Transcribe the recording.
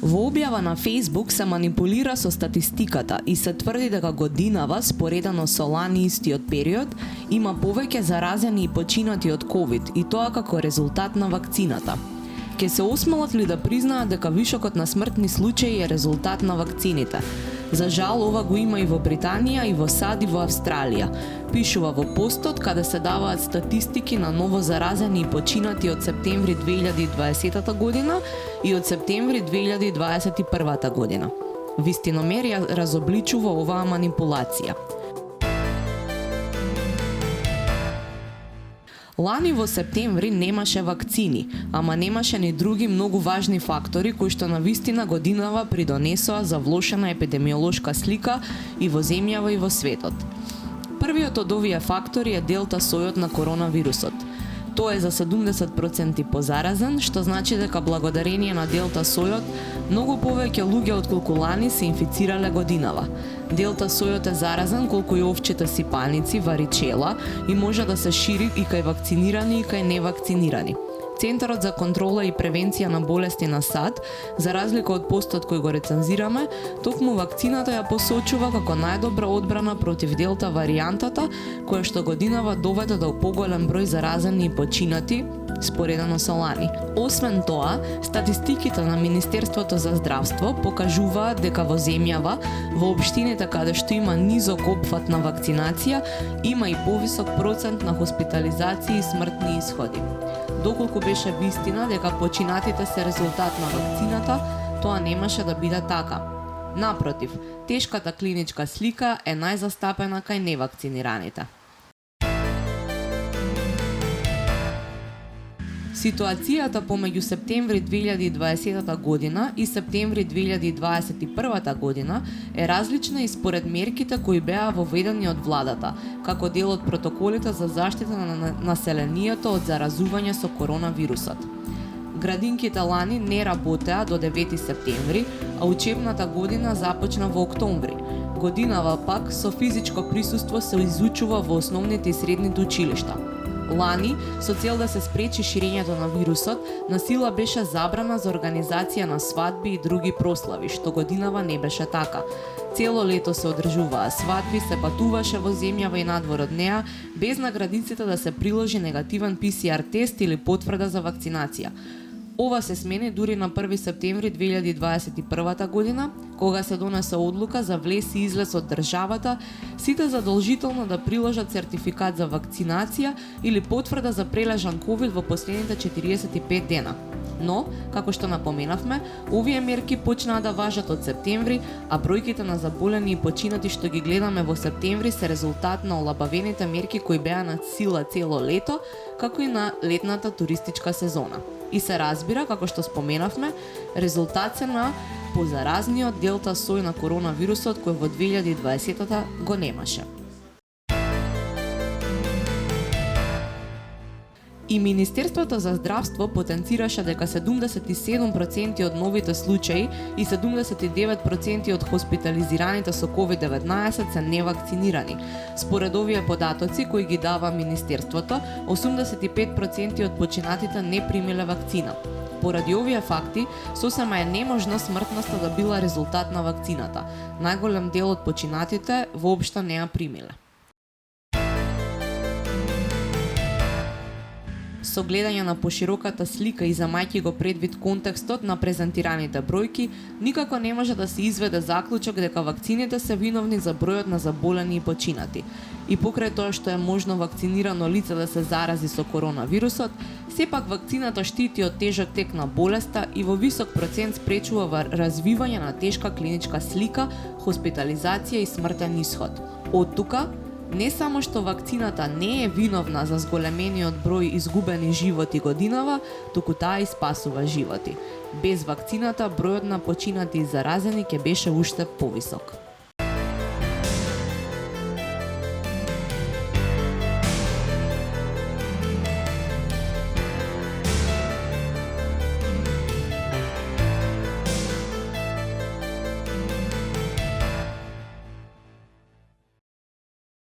Во објава на Facebook се манипулира со статистиката и се тврди дека годинава, споредено со лани истиот период, има повеќе заразени и починати од COVID и тоа како резултат на вакцината. Ке се осмелат ли да признаат дека вишокот на смртни случаи е резултат на вакцините? За жал, ова го има и во Британија, и во САД, и во Австралија. Пишува во постот каде се даваат статистики на ново заразени и починати од септември 2020 година и од септември 2021 година. Вистиномер ја разобличува оваа манипулација. Лани во септември немаше вакцини, ама немаше ни други многу важни фактори кои што навистина годинава придонесоа за влошена епидемиолошка слика и во земјава и во светот. Првиот од овие фактори е делта сојот на коронавирусот. Тој е за 70% позаразен, што значи дека благодарение на делта сојот многу повеќе луѓе отколку лани се инфицирале годинава. Делта сојот е заразен колку и овчета сипаници, варичела и може да се шири и кај вакцинирани и кај невакцинирани. Центарот за контрола и превенција на болести на САД, за разлика од постот кој го рецензираме, токму вакцината ја посочува како најдобра одбрана против делта варијантата, која што годинава доведе до поголем број заразени и починати, споредено со лани. Освен тоа, статистиките на Министерството за здравство покажуваат дека во земјава, во општините каде што има низок опфат на вакцинација, има и повисок процент на хоспитализации и смртни исходи. Доколку беше вистина дека починатите се резултат на вакцината, тоа немаше да биде така. Напротив, тешката клиничка слика е најзастапена кај невакцинираните. Ситуацијата помеѓу септември 2020 година и септември 2021 година е различна и според мерките кои беа воведени од владата, како дел од протоколите за заштита на населението од заразување со коронавирусот. Градинките лани не работеа до 9 септември, а учебната година започна во октомври. Годинава пак со физичко присуство се изучува во основните и средните училишта. Лани, со цел да се спречи ширењето на вирусот, на сила беше забрана за организација на свадби и други прослави, што годинава не беше така. Цело лето се одржуваа свадби, се патуваше во земјава и надвор од неа, без на градинците да се приложи негативен PCR тест или потврда за вакцинација. Ова се смени дури на 1 септември 2021 година, кога се донесе одлука за влез и излез од државата, сите задолжително да приложат сертификат за вакцинација или потврда за прележан COVID во последните 45 дена. Но, како што напоменавме, овие мерки почнаа да важат од септември, а бројките на заболени и починати што ги гледаме во септември се резултат на олабавените мерки кои беа на сила цело лето, како и на летната туристичка сезона. И се разбира, како што споменавме, резултат се на позаразниот делта сој на коронавирусот кој во 2020 го немаше. И Министерството за здравство потенцираше дека 77% од новите случаи и 79% од хоспитализираните со COVID-19 се невакцинирани. Според овие податоци кои ги дава Министерството, 85% од починатите не примиле вакцина. Поради овие факти, сосема е неможно смртноста да била резултат на вакцината. Најголем дел од починатите воопшто не ја примиле. Со гледање на пошироката слика и замајќи го предвид контекстот на презентираните бројки, никако не може да се изведе заклучок дека вакцините се виновни за бројот на заболени и починати. И покрај тоа што е можно вакцинирано лице да се зарази со коронавирусот, сепак вакцината штити од тежок тек на болеста и во висок процент спречува развивање на тешка клиничка слика, хоспитализација и смртен исход. Од тука, не само што вакцината не е виновна за зголемениот број изгубени животи годинава, туку таа и спасува животи. Без вакцината бројот на починати и заразени ќе беше уште повисок.